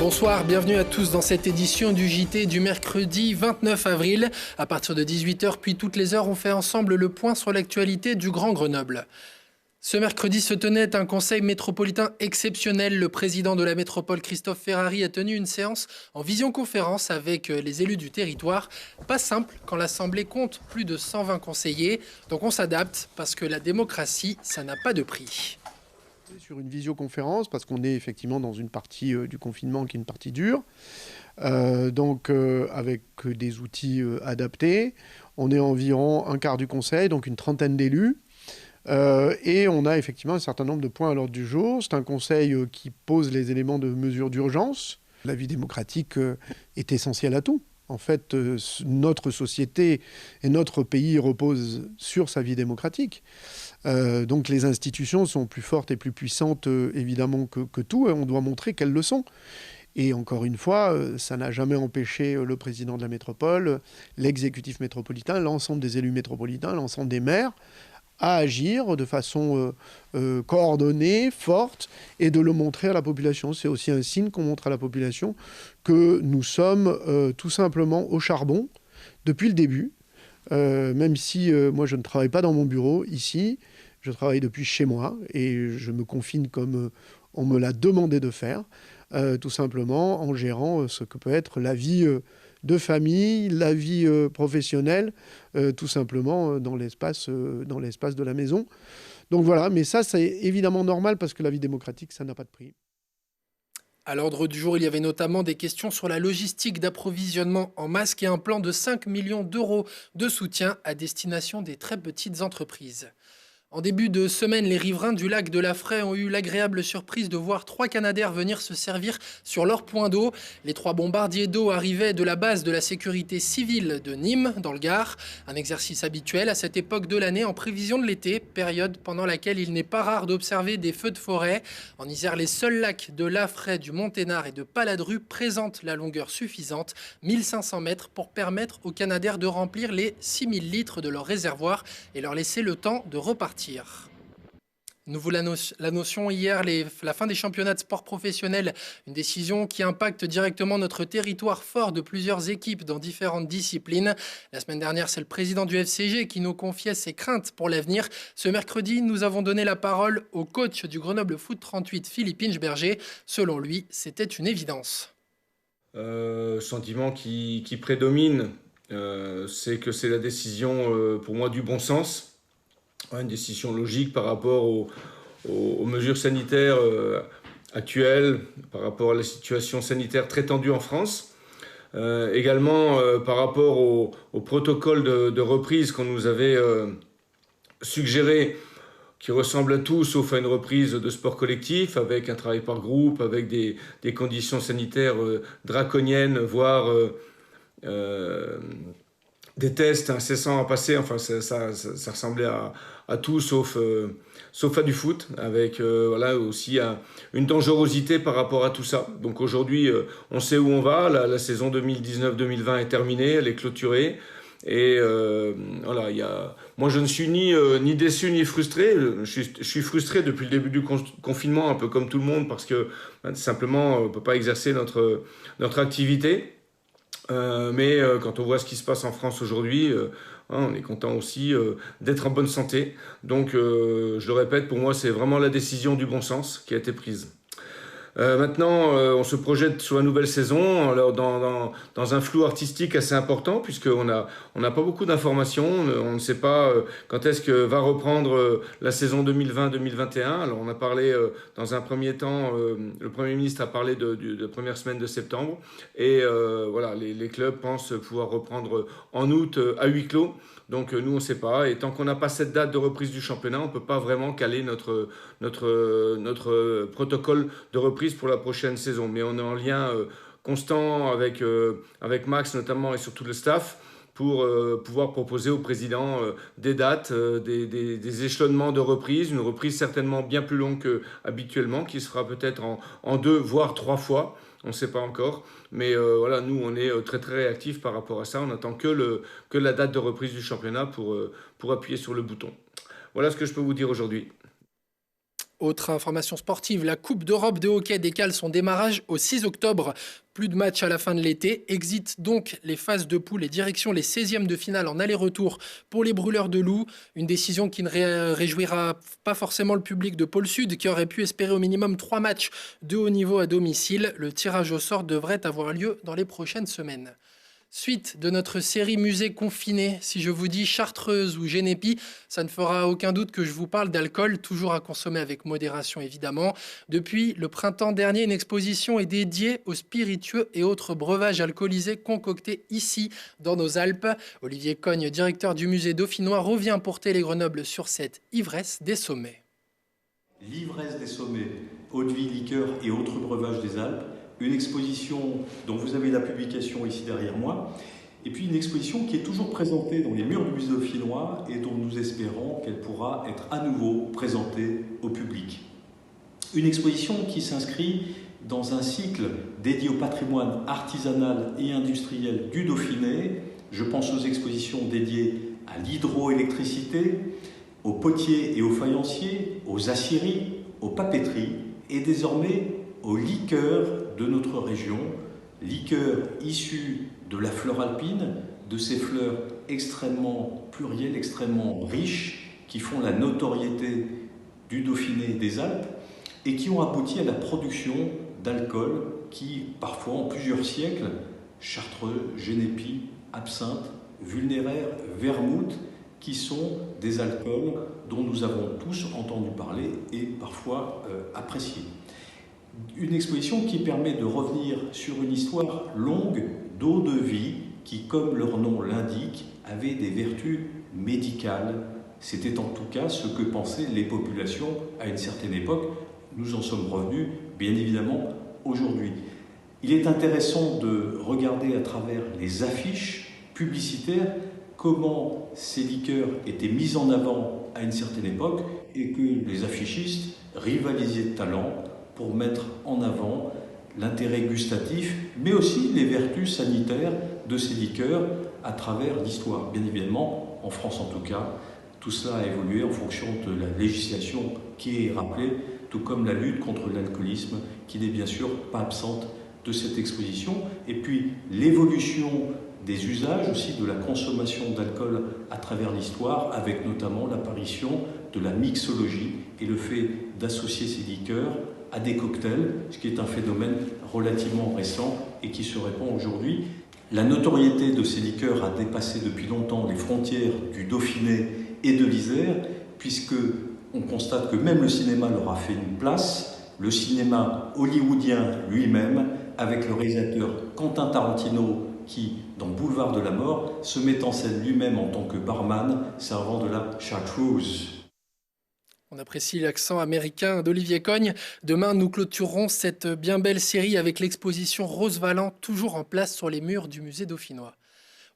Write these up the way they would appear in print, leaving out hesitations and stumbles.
Bonsoir, bienvenue à tous dans cette édition du JT du mercredi 29 avril. À partir de 18h puis toutes les heures, on fait ensemble le point sur l'actualité du Grand Grenoble. Ce mercredi se tenait un conseil métropolitain exceptionnel. Le président de la métropole, Christophe Ferrari, a tenu une séance en visioconférence avec les élus du territoire. Pas simple quand l'Assemblée compte plus de 120 conseillers. Donc on s'adapte parce que la démocratie, ça n'a pas de prix. Sur une visioconférence, parce qu'on est effectivement dans une partie du confinement qui est une partie dure, avec des outils adaptés. On est environ un quart du conseil, donc une trentaine d'élus. Et on a effectivement un certain nombre de points à l'ordre du jour. C'est un conseil qui pose les éléments de mesure d'urgence. La vie démocratique est essentielle à tout. En fait, notre société et notre pays reposent sur sa vie démocratique. Donc les institutions sont plus fortes et plus puissantes, évidemment, que tout, et on doit montrer qu'elles le sont. Et encore une fois, ça n'a jamais empêché le président de la métropole, l'exécutif métropolitain, l'ensemble des élus métropolitains, l'ensemble des maires, à agir de façon coordonnée, forte, et de le montrer à la population. C'est aussi un signe qu'on montre à la population que nous sommes tout simplement au charbon depuis le début. Même si moi je ne travaille pas dans mon bureau ici, je travaille depuis chez moi et je me confine comme on me l'a demandé de faire, tout simplement en gérant ce que peut être la vie de famille, la vie professionnelle, tout simplement dans l'espace de la maison. Donc voilà, mais ça c'est évidemment normal parce que la vie démocratique, ça n'a pas de prix. À l'ordre du jour, il y avait notamment des questions sur la logistique d'approvisionnement en masques et un plan de 5 millions d'euros de soutien à destination des très petites entreprises. En début de semaine, les riverains du lac de la Fraye ont eu l'agréable surprise de voir 3 Canadair venir se servir sur leur point d'eau. Les 3 bombardiers d'eau arrivaient de la base de la sécurité civile de Nîmes, dans le Gard. Un exercice habituel à cette époque de l'année en prévision de l'été, période pendant laquelle il n'est pas rare d'observer des feux de forêt. En Isère, les seuls lacs de la Fraye, du Monténard et de Paladru présentent la longueur suffisante, 1500 mètres, pour permettre aux Canadair de remplir les 6000 litres de leur réservoir et leur laisser le temps de repartir. Nouveau la notion hier, la fin des championnats de sport professionnels, une décision qui impacte directement notre territoire fort de plusieurs équipes dans différentes disciplines. La semaine dernière, c'est le président du FCG qui nous confiait ses craintes pour l'avenir. Ce mercredi, nous avons donné la parole au coach du Grenoble Foot 38, Philippe Inchberger. Selon lui, c'était une évidence. Sentiment qui prédomine, c'est que c'est la décision pour moi du bon sens. Une décision logique par rapport aux mesures sanitaires actuelles, par rapport à la situation sanitaire très tendue en France. Également par rapport au protocole de reprise qu'on nous avait suggéré, qui ressemble à tout sauf à une reprise de sport collectif, avec un travail par groupe, avec des conditions sanitaires draconiennes, voire des tests incessants à passer. Enfin, ça ressemblait à tout sauf à du foot, avec voilà, aussi une dangerosité par rapport à tout ça. Donc aujourd'hui, on sait où on va. La saison 2019-2020 est terminée, elle est clôturée. Et voilà, moi je ne suis ni déçu ni frustré. Je suis frustré depuis le début du confinement, un peu comme tout le monde, parce que simplement on ne peut pas exercer notre activité. Mais quand on voit ce qui se passe en France aujourd'hui, on est content aussi d'être en bonne santé. Donc je le répète, pour moi c'est vraiment la décision du bon sens qui a été prise. Maintenant, on se projette sur la nouvelle saison, alors dans un flou artistique assez important, puisqu'on n'a pas beaucoup d'informations. On ne sait pas quand est-ce que va reprendre la saison 2020-2021. Alors on a parlé dans un premier temps, le Premier ministre a parlé de la première semaine de septembre. Et voilà, les clubs pensent pouvoir reprendre en août à huis clos. Donc nous, on ne sait pas. Et tant qu'on n'a pas cette date de reprise du championnat, on ne peut pas vraiment caler notre protocole de reprise pour la prochaine saison. Mais on est en lien constant avec Max notamment et surtout le staff pour pouvoir proposer au président des dates, des échelonnements de reprise, une reprise certainement bien plus longue qu'habituellement, qui sera peut-être en 2 voire 3 fois. On ne sait pas encore, mais voilà, nous on est très très réactifs par rapport à ça. On n'attend que la date de reprise du championnat pour appuyer sur le bouton. Voilà ce que je peux vous dire aujourd'hui. Autre information sportive, la Coupe d'Europe de hockey décale son démarrage au 6 octobre. Plus de matchs à la fin de l'été. Exit donc les phases de poule et direction les 16e de finale en aller-retour pour les brûleurs de loups. Une décision qui ne réjouira pas forcément le public de Pôle Sud qui aurait pu espérer au minimum 3 matchs de haut niveau à domicile. Le tirage au sort devrait avoir lieu dans les prochaines semaines. Suite de notre série musée confiné. Si je vous dis Chartreuse ou Génépi, ça ne fera aucun doute que je vous parle d'alcool, toujours à consommer avec modération évidemment. Depuis le printemps dernier, une exposition est dédiée aux spiritueux et autres breuvages alcoolisés concoctés ici, dans nos Alpes. Olivier Cogne, directeur du musée dauphinois, revient pour Télé-Grenoble sur cette ivresse des sommets. L'ivresse des sommets, eau de vie, liqueur et autres breuvages des Alpes. Une exposition dont vous avez la publication ici derrière moi, et puis une exposition qui est toujours présentée dans les murs du musée dauphinois et dont nous espérons qu'elle pourra être à nouveau présentée au public. Une exposition qui s'inscrit dans un cycle dédié au patrimoine artisanal et industriel du Dauphiné. Je pense aux expositions dédiées à l'hydroélectricité, aux potiers et aux faïenciers, aux aciéries, aux papeteries et désormais aux liqueurs de notre région, liqueurs issues de la fleur alpine, de ces fleurs extrêmement plurielles, extrêmement riches, qui font la notoriété du Dauphiné et des Alpes, et qui ont abouti à la production d'alcools qui, parfois en plusieurs siècles, chartreux, génépi, absinthe, vulnéraire, vermouth, qui sont des alcools dont nous avons tous entendu parler et parfois appréciés. Une exposition qui permet de revenir sur une histoire longue d'eau de vie qui, comme leur nom l'indique, avait des vertus médicales. C'était en tout cas ce que pensaient les populations à une certaine époque. Nous en sommes revenus, bien évidemment, aujourd'hui. Il est intéressant de regarder à travers les affiches publicitaires comment ces liqueurs étaient mises en avant à une certaine époque et que les affichistes rivalisaient de talent pour mettre en avant l'intérêt gustatif, mais aussi les vertus sanitaires de ces liqueurs à travers l'histoire. Bien évidemment, en France en tout cas, tout cela a évolué en fonction de la législation qui est rappelée, tout comme la lutte contre l'alcoolisme, qui n'est bien sûr pas absente de cette exposition. Et puis l'évolution des usages aussi de la consommation d'alcool à travers l'histoire, avec notamment l'apparition de la mixologie et le fait d'associer ces liqueurs à des cocktails, ce qui est un phénomène relativement récent et qui se répand aujourd'hui. La notoriété de ces liqueurs a dépassé depuis longtemps les frontières du Dauphiné et de l'Isère, puisque on constate que même le cinéma leur a fait une place, le cinéma hollywoodien lui-même, avec le réalisateur Quentin Tarantino qui, dans Boulevard de la Mort, se met en scène lui-même en tant que barman servant de la chartreuse. On apprécie l'accent américain d'Olivier Cogne. Demain, nous clôturerons cette bien belle série avec l'exposition Rose Valland, toujours en place sur les murs du musée dauphinois.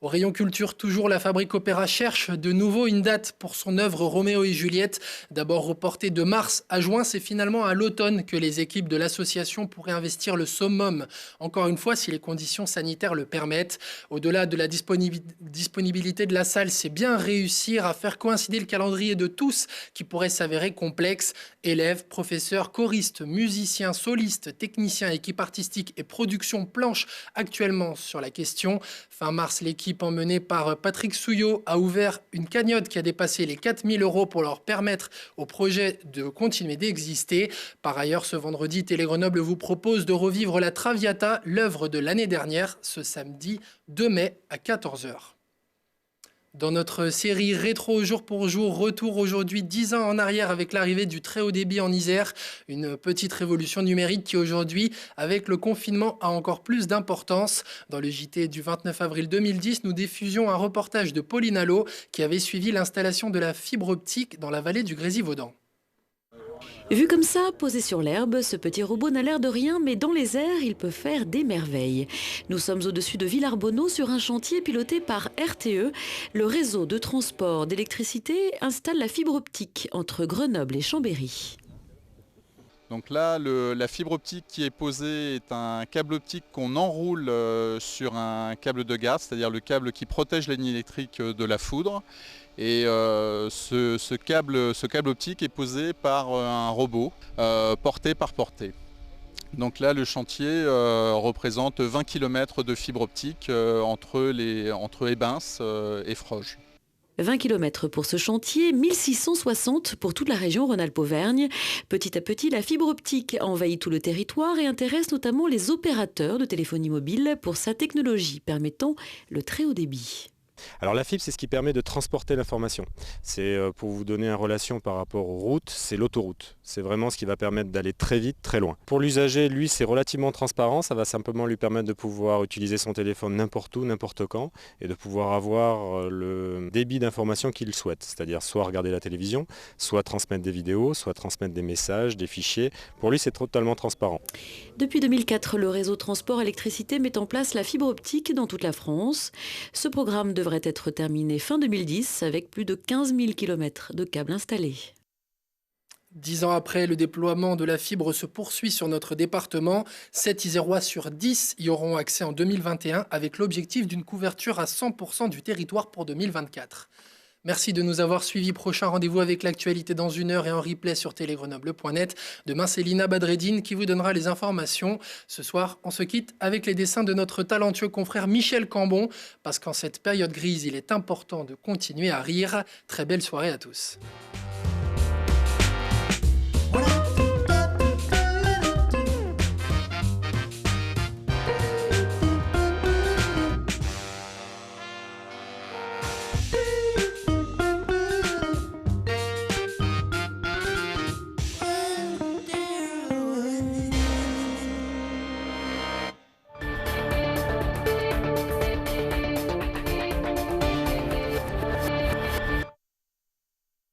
Au rayon culture, toujours, la Fabrique Opéra cherche de nouveau une date pour son œuvre Roméo et Juliette. D'abord reportée de mars à juin, c'est finalement à l'automne que les équipes de l'association pourraient investir le summum. Encore une fois, si les conditions sanitaires le permettent. Au-delà de la disponibilité de la salle, c'est bien réussir à faire coïncider le calendrier de tous qui pourrait s'avérer complexe. Élèves, professeurs, choristes, musiciens, solistes, techniciens, équipes artistiques et production planchent actuellement sur la question. Fin mars, l'équipe emmenée par Patrick Souillot a ouvert une cagnotte qui a dépassé les 4 000 € pour leur permettre au projet de continuer d'exister. Par ailleurs, ce vendredi, Télé-Grenoble vous propose de revivre la Traviata, l'œuvre de l'année dernière, ce samedi 2 mai à 14 h. Dans notre série Rétro jour pour jour, retour aujourd'hui 10 ans en arrière avec l'arrivée du très haut débit en Isère. Une petite révolution numérique qui aujourd'hui, avec le confinement, a encore plus d'importance. Dans le JT du 29 avril 2010, nous diffusions un reportage de Pauline Allo qui avait suivi l'installation de la fibre optique dans la vallée du Grésivaudan. Vu comme ça, posé sur l'herbe, ce petit robot n'a l'air de rien, mais dans les airs, il peut faire des merveilles. Nous sommes au-dessus de Villarbonneau sur un chantier piloté par RTE. Le réseau de transport d'électricité installe la fibre optique entre Grenoble et Chambéry. Donc là, la fibre optique qui est posée est un câble optique qu'on enroule sur un câble de garde, c'est-à-dire le câble qui protège la ligne électrique de la foudre. Et ce câble optique est posé par un robot, porté par portée. Donc là, le chantier représente 20 km de fibre optique entre Ebens et Froges. 20 km pour ce chantier, 1660 pour toute la région Rhône-Alpes-Auvergne. Petit à petit, la fibre optique envahit tout le territoire et intéresse notamment les opérateurs de téléphonie mobile pour sa technologie permettant le très haut débit. Alors la fibre, c'est ce qui permet de transporter l'information. C'est pour vous donner une relation par rapport aux routes, c'est l'autoroute. C'est vraiment ce qui va permettre d'aller très vite, très loin. Pour l'usager, lui, c'est relativement transparent. Ça va simplement lui permettre de pouvoir utiliser son téléphone n'importe où, n'importe quand, et de pouvoir avoir le débit d'information qu'il souhaite. C'est-à-dire soit regarder la télévision, soit transmettre des vidéos, soit transmettre des messages, des fichiers. Pour lui, c'est totalement transparent. Depuis 2004, le réseau Transport Électricité met en place la fibre optique dans toute la France. Ce programme devrait être terminé fin 2010 avec plus de 15 000 km de câbles installés. 10 ans après, le déploiement de la fibre se poursuit sur notre département. 7 Isérois sur 10 y auront accès en 2021 avec l'objectif d'une couverture à 100% du territoire pour 2024. Merci de nous avoir suivis. Prochain rendez-vous avec l'actualité dans 1 heure et en replay sur télégrenoble.net. Demain, c'est Lina Badreddine qui vous donnera les informations. Ce soir, on se quitte avec les dessins de notre talentueux confrère Michel Cambon. Parce qu'en cette période grise, il est important de continuer à rire. Très belle soirée à tous.